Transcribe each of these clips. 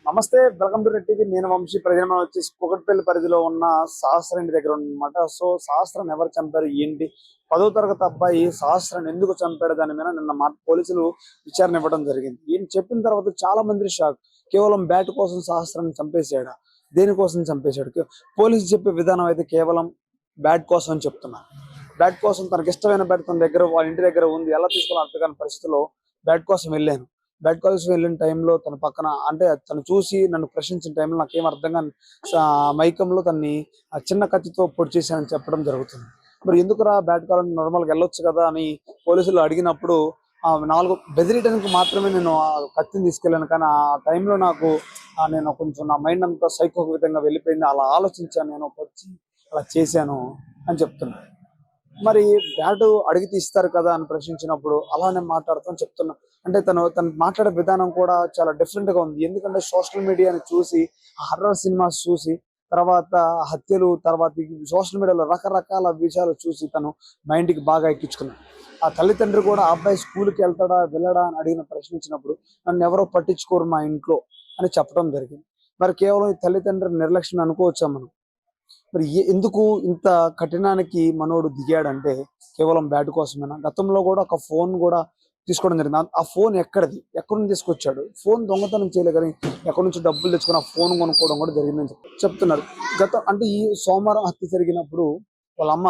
నమస్తే, welcome to red TV. నేను వంశీ. ప్రజలు వచ్చేసి కుకట్పల్లి పరిధిలో ఉన్న సహస్ర ఇంటి దగ్గర ఉన్నమాట. సో సహస్రాన్ని ఎవరు చంపారు ఏంటి, 10వ తరగతి అబ్బాయి సహస్రాన్ని ఎందుకు చంపాడు దాని మీద నిన్న పోలీసులు విచారణ ఇవ్వడం జరిగింది. ఈయన చెప్పిన తర్వాత చాలా మంది షాక్. కేవలం బ్యాట్ కోసం సహస్రాన్ని చంపేశాడా, దేనికోసం చంపేశాడు? పోలీసులు చెప్పే విధానం అయితే కేవలం బ్యాట్ కోసం అని చెప్తున్నారు. బ్యాట్ కోసం, తనకి ఇష్టమైన బ్యాట్ తన దగ్గర వాళ్ళ ఇంటి దగ్గర ఉంది, ఎలా తీసుకోవాలని అర్థం కాని పరిస్థితిలో బ్యాట్ కోసం వెళ్ళాను. బ్యాట్ కాలేజ్ వెళ్ళిన టైంలో తన పక్కన, అంటే తను చూసి నన్ను ప్రశ్నించిన టైంలో నాకేం అర్థం కాని మైకంలో తన్ని ఆ చిన్న కత్తితో పొడి చేశానని చెప్పడం జరుగుతుంది. మరి ఎందుకురా బ్యాట్ కాలేజ్ నార్మల్గా వెళ్ళొచ్చు కదా అని పోలీసులు అడిగినప్పుడు 4 బెదిరియడానికి మాత్రమే నేను ఆ కత్తిని తీసుకెళ్ళాను. కానీ ఆ టైంలో నాకు నేను కొంచెం నా మైండ్ అంతా సైకో విధంగా వెళ్ళిపోయింది. అలా ఆలోచించాను, నేను వచ్చి అలా చేశాను అని చెప్తున్నాను. మరి బ్యాట్ అడిగితే ఇస్తారు కదా అని ప్రశ్నించినప్పుడు అలానే మాట్లాడుతాను చెప్తున్నా. అంటే తను మాట్లాడే విధానం కూడా చాలా డిఫరెంట్ గా ఉంది. ఎందుకంటే సోషల్ మీడియాని చూసి, హర్రర్ సినిమాస్ చూసి, తర్వాత హత్యలు, తర్వాత సోషల్ మీడియాలో రకరకాల విషయాలు చూసి తను మైండ్కి బాగా ఎక్కించుకున్నాడు. ఆ తల్లిదండ్రులు కూడా ఆ అబ్బాయి స్కూల్కి వెళ్తాడా వెళ్ళడా అని అడిగిన ప్రశ్నించినప్పుడు నన్ను ఎవరో పట్టించుకోరు మా ఇంట్లో అని చెప్పడం జరిగింది. మరి కేవలం ఈ తల్లిదండ్రుల నిర్లక్ష్యం అనుకోవచ్చా మనం? మరి ఎందుకు ఇంత కఠినానికి మనోడు దిగాడంటే కేవలం బ్యాట్ కోసమేనా? గతంలో కూడా ఒక ఫోన్ కూడా తీసుకోవడం జరిగింది. ఆ ఫోన్ ఎక్కడిది, ఎక్కడి నుంచి తీసుకొచ్చాడు? ఫోన్ దొంగతనం చేయలే, కానీ ఎక్కడి నుంచి డబ్బులు తెచ్చుకుని ఆ ఫోన్ కొనుక్కోవడం కూడా జరిగిందని చెప్తున్నారు. అంటే ఈ సోమవారం హత్య జరిగినప్పుడు వాళ్ళ అమ్మ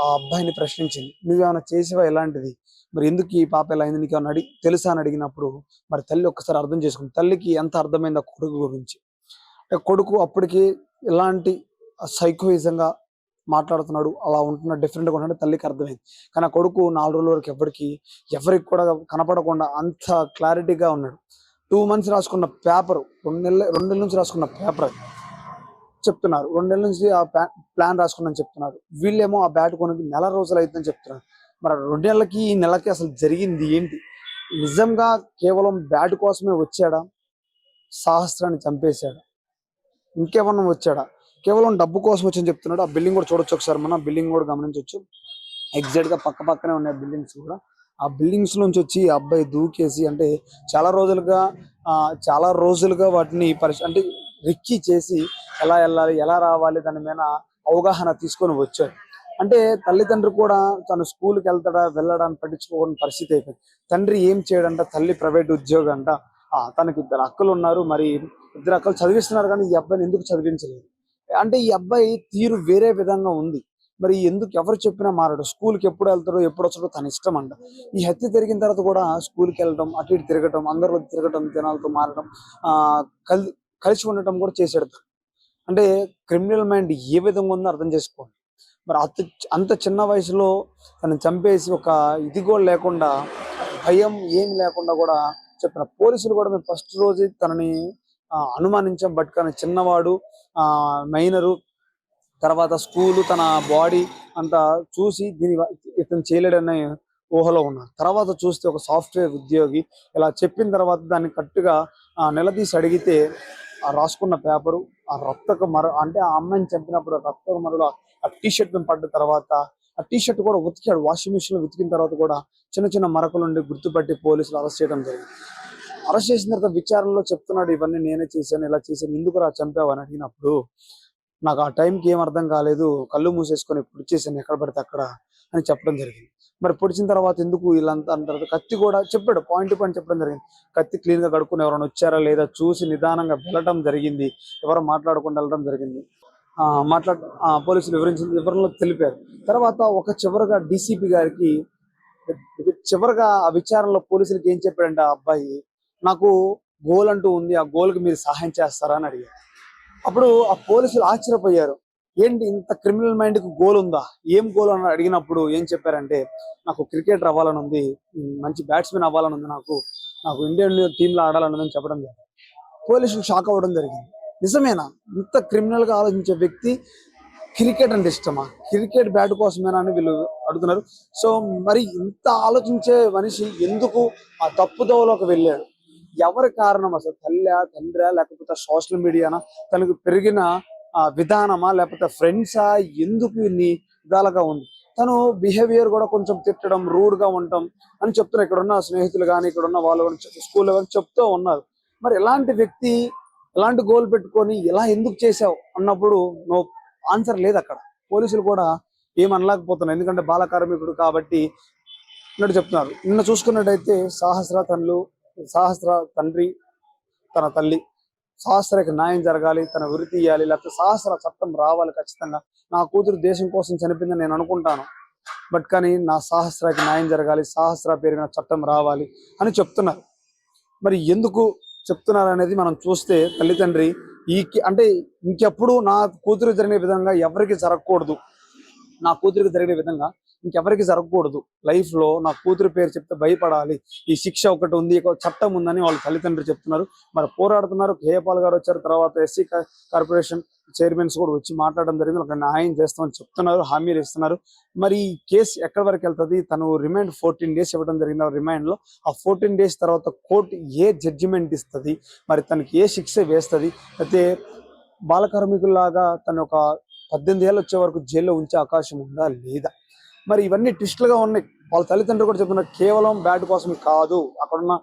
ఆ అబ్బాయిని ప్రశ్నించింది, నువ్వేమైనా చేసేవా ఇలాంటిది, మరి ఎందుకు ఈ పాప ఎలా అయింది, నీకు ఏమైనా తెలుసా అని అడిగినప్పుడు మరి తల్లి ఒక్కసారి అర్థం చేసుకుంది. తల్లికి ఎంత అర్థమైంది ఆ కొడుకు గురించి. అంటే కొడుకు అప్పటికి ఎలాంటి సైకోయిజంగా మాట్లాడుతున్నాడు, అలా ఉంటున్నాడు, డిఫరెంట్గా ఉంటున్నాడు తల్లికి అర్థమైంది. కానీ ఆ కొడుకు 4 రోజుల వరకు ఎవరికి కూడా కనపడకుండా అంత క్లారిటీగా ఉన్నాడు. 2 months రాసుకున్న పేపర్, 2 నెలల నుంచి రాసుకున్న పేపర్ చెప్తున్నారు. 2 నెలల నుంచి ఆ ప్లాన్ రాసుకున్నాను చెప్తున్నారు. వీళ్ళేమో ఆ బ్యాట్ కొనికి 1 రోజులు అవుతుందని చెప్తున్నారు. మరి 2 నెలలకి ఈ నెలకి అసలు జరిగింది ఏంటి? నిజంగా కేవలం బ్యాట్ కోసమే వచ్చాడా, సహస్రాన్ని చంపేశాడా, ఇంకేమన్నా వచ్చాడా? కేవలం డబ్బు కోసం వచ్చని చెప్తున్నాడు. ఆ బిల్డింగ్ కూడా చూడొచ్చు ఒకసారి, మనం బిల్డింగ్ కూడా గమనించవచ్చు. ఎగ్జాక్ట్ గా పక్కనే ఉన్నాయి బిల్డింగ్స్ కూడా. ఆ బిల్డింగ్స్ నుంచి వచ్చి ఆ అబ్బాయి దూకేసి, అంటే చాలా రోజులుగా వాటిని అంటే రిక్కీ చేసి ఎలా వెళ్ళాలి, ఎలా రావాలి దాని మీద అవగాహన తీసుకొని వచ్చాడు. అంటే తల్లిదండ్రులు కూడా తను స్కూల్కి వెళ్తాడా వెళ్ళడానికి పట్టించుకోని పరిస్థితి అయిపోయింది. తండ్రి ఏం చేయడంట, తల్లి ప్రైవేట్ ఉద్యోగం అంట. తనకి 2 అక్కలు ఉన్నారు, మరి 2 అక్కలు చదివిస్తున్నారు, కానీ ఈ అబ్బాయిని ఎందుకు చదివించలేదు? అంటే ఈ అబ్బాయి తీరు వేరే విధంగా ఉంది. మరి ఎందుకు ఎవరు చెప్పినా మారాడు. స్కూల్కి ఎప్పుడు వెళ్తాడో ఎప్పుడు వచ్చాడో తన ఇష్టం అంట. ఈ హత్య జరిగిన తర్వాత కూడా స్కూల్కి వెళ్ళడం, అటు ఇటు తిరగటం, అందరిలో తిరగటం, జనాలతో మారడం, ఆ కలిసి ఉండటం కూడా చేశాడు. అంటే క్రిమినల్ మైండ్ ఏ విధంగా ఉందో అర్థం చేసుకోండి. మరి అంత చిన్న వయసులో తనని చంపేసి ఒక ఇది కూడా లేకుండా, భయం ఏమి లేకుండా కూడా చెప్పిన పోలీసులు కూడా మేము ఫస్ట్ రోజు తనని అనుమానించాం. బట్ కానీ చిన్నవాడు, మైనరు, తర్వాత స్కూలు, తన బాడీ అంతా చూసి ఇతను చేయలేడనే ఊహలో ఉన్నారు. తర్వాత చూస్తే ఒక సాఫ్ట్వేర్ ఉద్యోగి ఇలా చెప్పిన తర్వాత దాన్ని కరెక్ట్గా నిలదీసి అడిగితే ఆ రాసుకున్న పేపరు, ఆ రక్తకు అంటే ఆ అమ్మాయిని చంపినప్పుడు రక్తకు మరలో ఆ టీషర్ట్ మేము పడ్డ తర్వాత ఆ టీషర్ట్ కూడా ఉతికాడు. వాషింగ్ మిషన్ లో ఉతికిన తర్వాత కూడా చిన్న చిన్న మరకలుండి గుర్తుపట్టి పోలీసులు అరెస్ట్ చేయడం జరిగింది. అరెస్ట్ చేసిన తర్వాత విచారణలో చెప్తున్నాడు, ఇవన్నీ నేనే చేశాను, ఇలా చేశాను, ఎందుకు రా చంపావు అని అడిగినప్పుడు నాకు ఆ టైంకి ఏం అర్థం కాలేదు, కళ్ళు మూసేసుకొని పొడిచేసాను ఎక్కడ పడితే అక్కడ అని చెప్పడం జరిగింది. మరి పొడిచిన తర్వాత ఎందుకు వీళ్ళంతా అంటారు? కత్తి కూడా చెప్పాడు, పాయింట్ టు పాయింట్ చెప్పడం జరిగింది. కత్తి క్లీన్ గా కడుక్కుని ఎవరైనా వచ్చారా లేదా చూసి నిదానంగా వెళ్ళడం జరిగింది, ఎవరో మాట్లాడకుండా వెళ్ళడం జరిగింది. పోలీసులు వివరణలో తెలిపారు. తర్వాత ఒక చివరగా డీసీపీ గారికి చివరగా ఆ విచారణలో పోలీసులకి ఏం చెప్పాడంటే ఆ అబ్బాయి, నాకు గోల్ అంటూ ఉంది, ఆ గోల్కి మీరు సహాయం చేస్తారా అని అడిగారు. అప్పుడు ఆ పోలీసులు ఆశ్చర్యపోయారు, ఏంటి ఇంత క్రిమినల్ మైండ్ కి గోల్ ఉందా, ఏం గోల్ అని అడిగినప్పుడు ఏం చెప్పారంటే, నాకు క్రికెటర్ అవ్వాలని ఉంది, మంచి బ్యాట్స్మెన్ అవ్వాలని ఉంది, నాకు ఇండియన్ టీంలో ఆడాలని ఉందని చెప్పడం జరిగింది. పోలీసులు షాక్ అవ్వడం జరిగింది. నిజమేనా? ఇంత క్రిమినల్ గా ఆలోచించే వ్యక్తి క్రికెట్ అంటే ఇష్టమా, క్రికెట్ బ్యాట్ కోసమేనా అని వీళ్ళు అడుగుతున్నారు. సో మరి ఇంత ఆలోచించే మనిషి ఎందుకు ఆ తప్పుదోవలోకి వెళ్ళాడు? ఎవరి కారణం? అసలు తండ్రా, లేకపోతే సోషల్ మీడియానా, తనకు పెరిగిన విధానమా, లేకపోతే ఫ్రెండ్సా? ఎందుకు ఇన్ని విధాలుగా ఉంది? తను బిహేవియర్ కూడా కొంచెం తిట్టడం, రూడ్ గా ఉండటం అని చెప్తున్నారు. ఇక్కడ ఉన్న స్నేహితులు కానీ, ఇక్కడ ఉన్న వాళ్ళు స్కూల్లో కానీ చెప్తూ ఉన్నారు. మరి ఎలాంటి వ్యక్తి ఎలాంటి గోల్ పెట్టుకొని ఇలా ఎందుకు చేసావు అన్నప్పుడు నో ఆన్సర్ లేదు అక్కడ. పోలీసులు కూడా ఏం అనలేకపోతున్నారు, ఎందుకంటే బాల కార్మికుడు కాబట్టి అన్నట్టు చెప్తున్నారు. నిన్న చూసుకున్నట్టయితే సహస్ర తండ్రి, తన తల్లి, సహస్రకి న్యాయం జరగాలి, తన ఉరి తీయాలి, లేకపోతే సహస్ర చట్టం రావాలి ఖచ్చితంగా. నా కూతురు దేశం కోసం చనిపోయిందని నేను అనుకుంటాను, బట్ కానీ నా సహస్రకి న్యాయం జరగాలి, సహస్ర పేరు మీద చట్టం రావాలి అని చెప్తున్నారు. మరి ఎందుకు చెప్తున్నారు అనేది మనం చూస్తే తల్లిదండ్రి అంటే ఇంకెప్పుడు నా కూతురు జరిగిన విధంగా ఎవరికి జరగకూడదు, నా కూతురికి జరిగిన విధంగా ఇంకెవరికి జరగకూడదు. లైఫ్ లో నా కూతురు పేరు చెప్తే భయపడాలి, ఈ శిక్ష ఒకటి ఉంది, ఒక చట్టం ఉందని వాళ్ళ తల్లిదండ్రులు చెప్తున్నారు. మరి పోరాడుతున్నారు. కేఏపాల్ గారు వచ్చారు, తర్వాత ఎస్సీ కార్పొరేషన్ చైర్మన్స్ కూడా వచ్చి మాట్లాడడం జరిగింది. ఒక న్యాయం చేస్తామని చెప్తున్నారు, హామీలు ఇస్తున్నారు. మరి ఈ కేసు ఎక్కడి వరకు వెళ్తుంది? తను రిమైండ్ 14 days ఇవ్వడం జరిగింది. రిమైండ్ లో ఆ 14 days తర్వాత కోర్టు ఏ జడ్జిమెంట్ ఇస్తుంది, మరి తనకి ఏ శిక్ష వేస్తుంది, అయితే బాల కార్మికుల్లాగా తను ఒక 18 ఏళ్ళు వచ్చే వరకు జైల్లో ఉంచే అవకాశం ఉందా లేదా? మరి ఇవన్నీ ట్విస్టులుగా ఉన్నాయి. వాళ్ళ తల్లిదండ్రులు కూడా చెప్తున్నారు, కేవలం బ్యాట్ కోసం కాదు, అక్కడున్న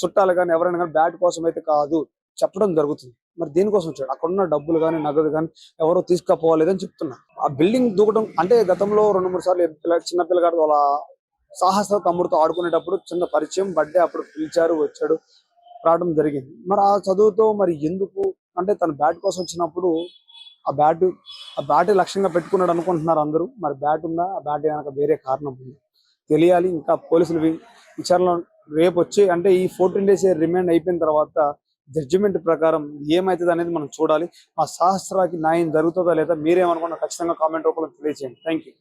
చుట్టాలు కానీ ఎవరైనా కానీ బ్యాట్ కోసం అయితే కాదు చెప్పడం జరుగుతుంది. మరి దీనికోసం వచ్చాడు, అక్కడున్న డబ్బులు కానీ నగదు కానీ ఎవరో తీసుకుపోవాలేదని చెప్తున్నారు. ఆ బిల్డింగ్ దూకడం అంటే గతంలో 2-3 సార్లు చిన్న పిల్లగాడు వాళ్ళ సాహస తమ్ముడితో ఆడుకునేటప్పుడు చిన్న పరిచయం, బర్త్డే అప్పుడు పిలిచారు, వచ్చాడు, రావడం జరిగింది. మరి ఆ చదువుతో మరి ఎందుకు అంటే తను బ్యాట్ కోసం వచ్చినప్పుడు ఆ బ్యాట్ లక్ష్యంగా పెట్టుకున్నాడు అనుకుంటున్నారు అందరూ. మరి బ్యాట్ ఉందా, ఆ బ్యాట్ కనుక వేరే కారణం ఉంది తెలియాలి. ఇంకా పోలీసులు విచారణ రేపు వచ్చి అంటే ఈ 14 days రిమాండ్ అయిపోయిన తర్వాత జడ్జిమెంట్ ప్రకారం ఏమవుతుంది అనేది మనం చూడాలి. ఆ సహస్రాకి న్యాయం జరుగుతుందా లేదా మీరేమనుకున్నా ఖచ్చితంగా కామెంట్ రూపంలో తెలియజేయండి. Thank you.